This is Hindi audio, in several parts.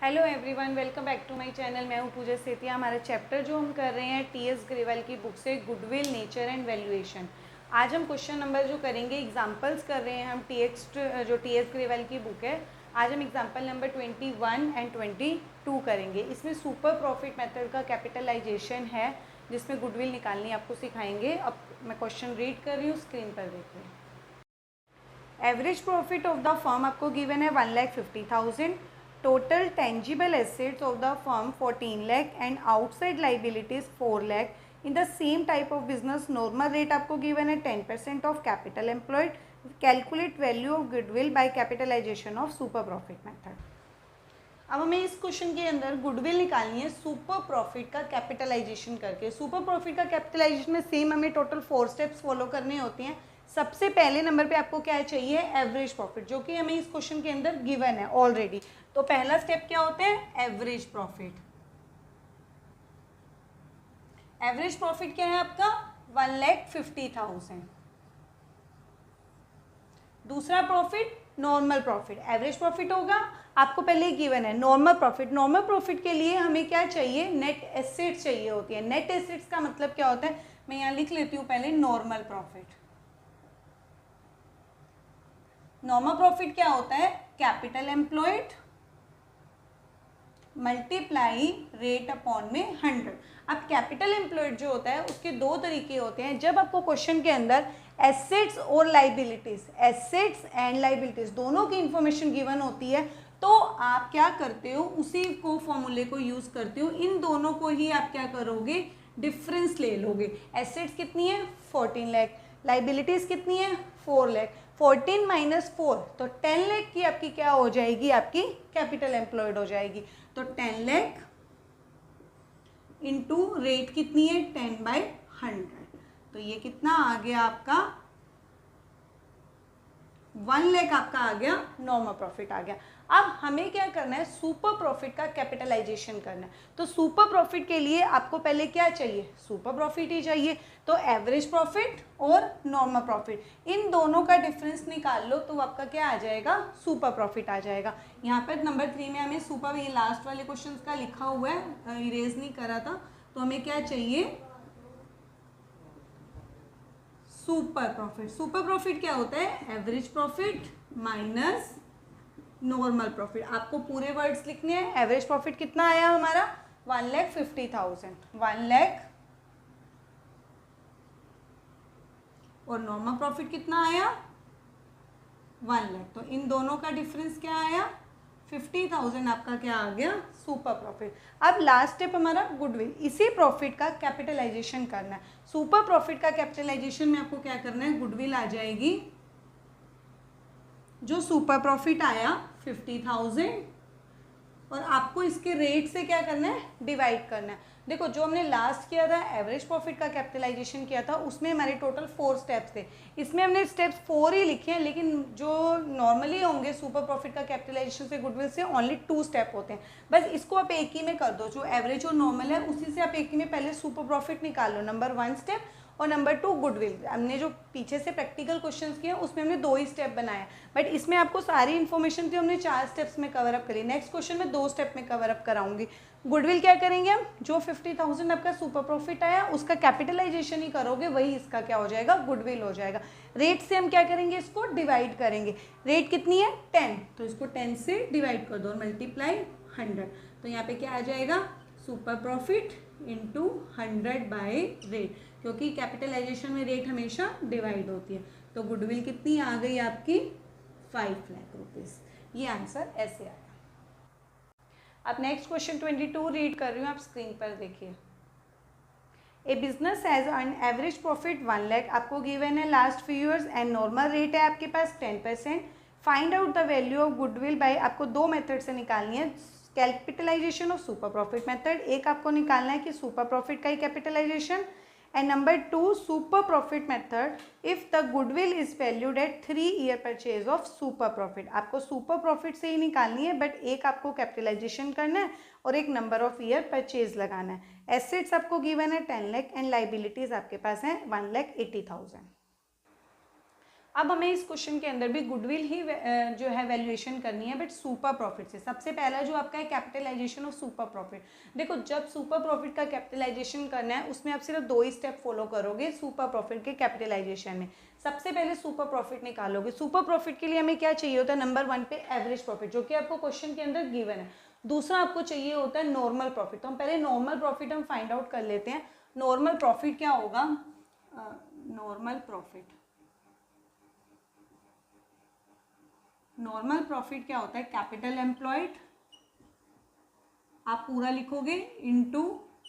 Hello everyone, welcome back to my channel. मैं हूँ पूजा सेतिया। हमारा चैप्टर जो हम कर रहे हैं टीएस ग्रेवाल की बुक से गुडविल, नेचर एंड वैल्यूएशन। आज हम क्वेश्चन नंबर जो करेंगे, एग्जांपल्स कर रहे हैं हम टीएस ग्रेवाल की बुक है। आज हम एग्जांपल नंबर 21 एंड 22 करेंगे। इसमें सुपर प्रॉफिट मेथड का कैपिटलाइजेशन है, जिसमें गुडविल निकालनी आपको सिखाएंगे। अब मैं क्वेश्चन रीड कर रही हूँ, स्क्रीन पर देखिए। Average profit of the firm आपको गिवन है 1,50,000। Total tangible assets of the firm 14 lakh and outside liabilities 4 lakh. In the same type of business normal rate आपको गिवन है 10% of capital employed. Calculate value of goodwill by capitalisation of super profit method. अब हमें इस क्वेश्चन के अंदर गुडविल निकालनी है सुपर प्रॉफिट का कैपिटलाइजेशन करके। सुपर प्रॉफिट का कैपिटलाइजेशन में सेम हमें टोटल 4 स्टेप्स फॉलो करने होते हैं। सबसे पहले नंबर पे आपको क्या चाहिए, एवरेज प्रॉफिट, जो कि हमें इस क्वेश्चन के अंदर गिवन है ऑलरेडी। तो पहला स्टेप क्या होता है, एवरेज प्रॉफिट। एवरेज प्रॉफिट क्या है आपका 1,50,000। दूसरा profit normal profit. Average profit होगा, आपको पहले गिवन है नॉर्मल प्रॉफिट। नॉर्मल प्रॉफिट के लिए हमें क्या चाहिए, नेट एसेट्स चाहिए होती है। नेट एसेट्स का मतलब क्या होता है, मैं यहाँ लिख लेती हूँ पहले नॉर्मल प्रॉफिट। नॉर्मल प्रॉफिट क्या होता है, capital employed multiply rate upon में 100। अब कैपिटल एम्प्लॉयड जो होता है उसके दो तरीके होते हैं। जब आपको क्वेश्चन के अंदर एसेट्स और लाइबिलिटीज, एसेट्स एंड लाइबिलिटीज दोनों की इंफॉर्मेशन गिवन होती है, तो आप क्या करते हो, उसी को फॉर्मूले को यूज करते हो। इन दोनों को ही आप क्या करोगे, डिफरेंस ले लोगे। एसेट्स कितनी है 14 लाख, लाइबिलिटीज कितनी है 4 लाख। 14 माइनस 4 तो 10 लाख की आपकी क्या हो जाएगी, आपकी कैपिटल एम्प्लॉयड हो जाएगी। तो 10 लाख इंटू रेट कितनी है 10/100, तो ये कितना आ गया आपका 1 लाख आपका आ गया, नॉर्मल प्रॉफिट आ गया। अब हमें क्या करना है, सुपर प्रॉफिट का कैपिटलाइजेशन करना है। तो सुपर प्रॉफिट के लिए आपको पहले क्या चाहिए, सुपर प्रॉफिट ही चाहिए। तो एवरेज प्रॉफिट और नॉर्मल प्रॉफिट, इन दोनों का डिफरेंस निकाल लो तो आपका क्या आ जाएगा, सुपर प्रॉफिट आ जाएगा। यहाँ पर नंबर 3 में हमें सुपर, ये लास्ट वाले क्वेश्चन का लिखा हुआ है, इरेज नहीं करा था। तो हमें क्या चाहिए, सुपर प्रॉफिट। सुपर प्रॉफिट क्या होता है, average profit minus normal profit. आपको पूरे वर्ड्स लिखने हैं। एवरेज प्रॉफिट कितना आया हमारा 1,50,000, 1 लाख, और नॉर्मल प्रॉफिट कितना आया 1 लाख। तो इन दोनों का डिफरेंस क्या आया 50,000, आपका क्या आ गया, सुपर प्रॉफिट। अब लास्ट स्टेप हमारा गुडविल, इसी प्रॉफिट का कैपिटलाइजेशन करना है। सुपर प्रॉफिट का कैपिटलाइजेशन में आपको क्या करना है, गुडविल आ जाएगी, जो सुपर प्रॉफिट आया 50,000, और आपको इसके रेट से क्या करना है, डिवाइड करना है। देखो, जो हमने लास्ट किया था एवरेज प्रॉफिट का कैपिटलाइजेशन किया था, उसमें हमारे टोटल 4 स्टेप्स थे। इसमें हमने स्टेप्स 4 ही लिखे हैं, लेकिन जो नॉर्मली होंगे सुपर प्रॉफिट का कैपिटलाइजेशन से गुडविल से ओनली 2 स्टेप होते हैं। बस इसको आप एक ही में कर दो, जो एवरेज और नॉर्मल है उसी से आप एक ही में पहले सुपर प्रॉफिट निकाल लो, नंबर 1 स्टेप, और नंबर 2 गुडविल। हमने जो पीछे से प्रैक्टिकल क्वेश्चंस किए उसमें हमने 2 ही स्टेप बनाया, बट इसमें आपको सारी इन्फॉर्मेशन थी, हमने 4 स्टेप्स में कवर अप करी। नेक्स्ट क्वेश्चन में 2 स्टेप में कवर अप कराऊंगी। गुडविल क्या करेंगे हम, जो 50,000 आपका सुपर प्रॉफिट आया उसका कैपिटलाइजेशन ही करोगे, वही इसका क्या हो जाएगा, गुडविल हो जाएगा। रेट से हम क्या करेंगे, इसको डिवाइड करेंगे। रेट कितनी है 10, तो इसको 10 से डिवाइड कर दो और मल्टीप्लाई 100। तो यहाँ पे क्या आ जाएगा, सुपर प्रॉफिट इंटू 100/रेट, क्योंकि कैपिटलाइजेशन में रेट हमेशा डिवाइड होती है। तो गुडविल कितनी आ गई आपकी 5 लाख रुपीस। ये आंसर ऐसे आया। अब नेक्स्ट क्वेश्चन 22 रीड कर रही हूँ, आप स्क्रीन पर देखिए। A business has earn average profit 1 lakh, आपको गिवन है last few years, and normal rate है आपके पास 10%। Find out the value of goodwill by, आपको 2 मेथड से निकालनी है, कैपिटलाइजेशन और सुपर प्रॉफिट मेथड। एक आपको निकालना है कि सुपर प्रॉफिट का ही capitalisation, and number 2 super profit method if the goodwill is valued at 3 year purchase of super profit. आपको सुपर प्रॉफिट से ही निकालनी है, बट एक आपको कैपिटलाइजेशन करना है और एक नंबर ऑफ ईयर परचेज लगाना है। एसेट्स आपको गिवन है 10 लाख एंड लाइबिलिटीज आपके पास है 1,80,000। अब हमें इस क्वेश्चन के अंदर भी गुडविल ही जो है वैल्यूएशन करनी है, बट सुपर प्रॉफिट से। सबसे पहला जो आपका है कैपिटलाइजेशन ऑफ सुपर प्रॉफिट। देखो जब सुपर प्रॉफिट का कैपिटलाइजेशन करना है उसमें आप सिर्फ 2 ही स्टेप फॉलो करोगे सुपर प्रॉफिट के कैपिटलाइजेशन में। सबसे पहले सुपर प्रॉफिट निकालोगे। सुपर प्रॉफिट के लिए हमें क्या चाहिए होता है, नंबर 1 पे एवरेज प्रॉफिट, जो कि आपको क्वेश्चन के अंदर गिवन है। दूसरा आपको चाहिए होता है नॉर्मल प्रॉफिट। तो हम पहले नॉर्मल प्रॉफिट हम फाइंड आउट कर लेते हैं। नॉर्मल प्रॉफिट क्या होगा, नॉर्मल प्रॉफिट क्या होता है, कैपिटल एम्प्लॉयड आप पूरा लिखोगे इनटू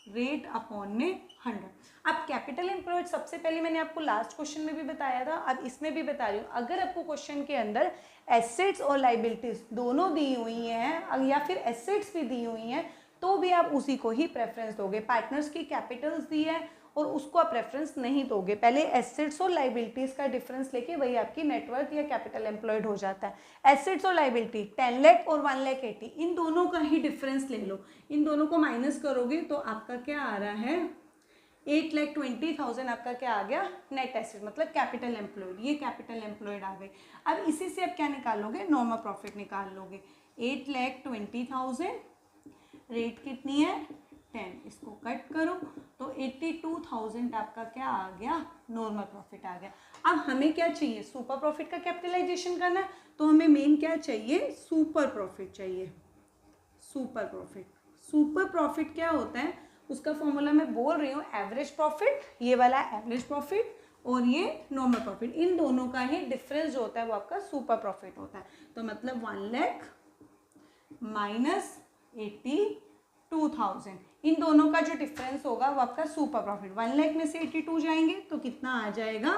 रेट अपॉन में 100। अब कैपिटल एम्प्लॉयड सबसे पहले मैंने आपको लास्ट क्वेश्चन में भी बताया था, अब इसमें भी बता रही हूँ। अगर आपको क्वेश्चन के अंदर एसेट्स और लाइबिलिटीज दोनों दी हुई हैं या फिर एसेट्स भी दी हुई हैं तो भी आप उसी को ही प्रेफरेंस दोगे। पार्टनर्स की कैपिटल्स दी है और उसको आप प्रेफरेंस नहीं दोगे, पहले एसेट्स और लाइबिलिटीज का डिफरेंस लेके वही आपकी नेटवर्थ या कैपिटल एम्प्लॉयड हो जाता है। एसेट्स और लाइबिलिटी 10 लाख और 1,80,000, इन दोनों का ही डिफरेंस ले लो, इन दोनों को माइनस करोगे तो आपका क्या आ रहा है, 8,20,000 आपका क्या आ गया, नेट एसेट मतलब कैपिटल एम्प्लॉयड। ये कैपिटल एम्प्लॉयड आ गई। अब इसी से आप क्या निकालोगे, नॉर्मल प्रॉफिट निकाल लोगे। 8,20,000, रेट कितनी है 10, इसको कट करो तो 82,000 आपका क्या आ गया, नॉर्मल प्रॉफिट आ गया। अब हमें क्या चाहिए, सुपर प्रॉफिट का कैपिटलाइजेशन करना है तो हमें मेन क्या चाहिए, सुपर प्रॉफिट चाहिए। सुपर प्रॉफिट क्या होता है, उसका फॉर्मूला मैं बोल रही हूँ, एवरेज प्रॉफिट, ये वाला एवरेज प्रॉफिट और ये नॉर्मल प्रॉफिट, इन दोनों का ही डिफरेंस जो होता है वो आपका सुपर प्रॉफिट होता है। तो मतलब 1 लाख माइनस 82,000, इन दोनों का जो डिफरेंस होगा वो आपका सुपर प्रॉफिट। 1 लाख में से 82 जाएंगे तो कितना आ जाएगा,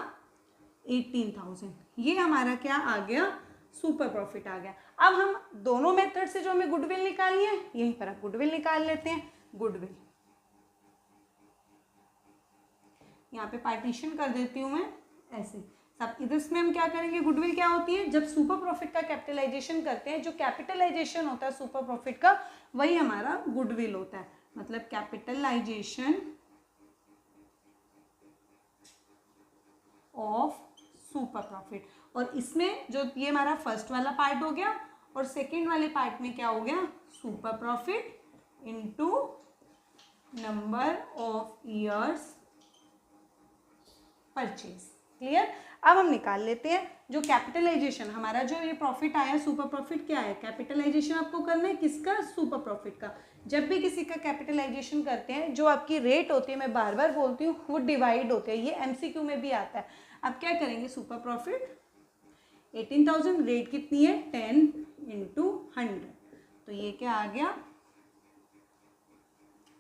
18,000। ये हमारा क्या आ गया, सुपर प्रॉफिट आ गया। अब हम दोनों मेथड से जो हमें गुडविल निकालनी है, यहीं पर आप गुडविल निकाल लेते हैं। गुडविल यहाँ पे पार्टीशन कर देती हूँ मैं ऐसे सब। इधर इसमें हम क्या करेंगे, गुडविल क्या होती है, जब सुपर प्रॉफिट का कैपिटलाइजेशन करते हैं, जो कैपिटलाइजेशन होता है सुपर प्रॉफिट का वही हमारा गुडविल होता है। मतलब कैपिटलाइजेशन ऑफ सुपर प्रॉफिट। और इसमें जो ये हमारा फर्स्ट वाला पार्ट हो गया और सेकेंड वाले पार्ट में क्या हो गया, super profit into number of years purchase. Clear. अब हम निकाल लेते हैं जो कैपिटलाइजेशन हमारा, जो ये प्रॉफिट आया सुपर प्रॉफिट क्या है, कैपिटलाइजेशन आपको करना है किसका, सुपर प्रॉफिट का। जब भी किसी का कैपिटलाइजेशन करते हैं जो आपकी रेट होती है, मैं बार बार बोलती हूँ, वो डिवाइड होते हैं, ये एमसीक्यू में भी आता है। अब क्या करेंगे, सुपर प्रॉफिट 18,000, रेट कितनी है 10 × 100, तो ये क्या आ गया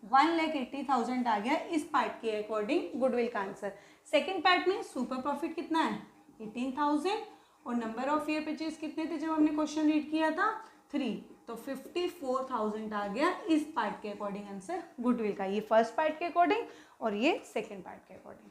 1,80,000 आ गया इस पार्ट के अकॉर्डिंग गुडविल का आंसर। सेकेंड पार्ट में सुपर प्रॉफिट कितना है 18,000 और नंबर ऑफ ईयर परचेज कितने थे जब हमने क्वेश्चन रीड किया था 3, तो 54,000 आ गया इस पार्ट के अकॉर्डिंग आंसर गुडविल का। ये फर्स्ट पार्ट के अकॉर्डिंग और ये सेकेंड पार्ट के अकॉर्डिंग।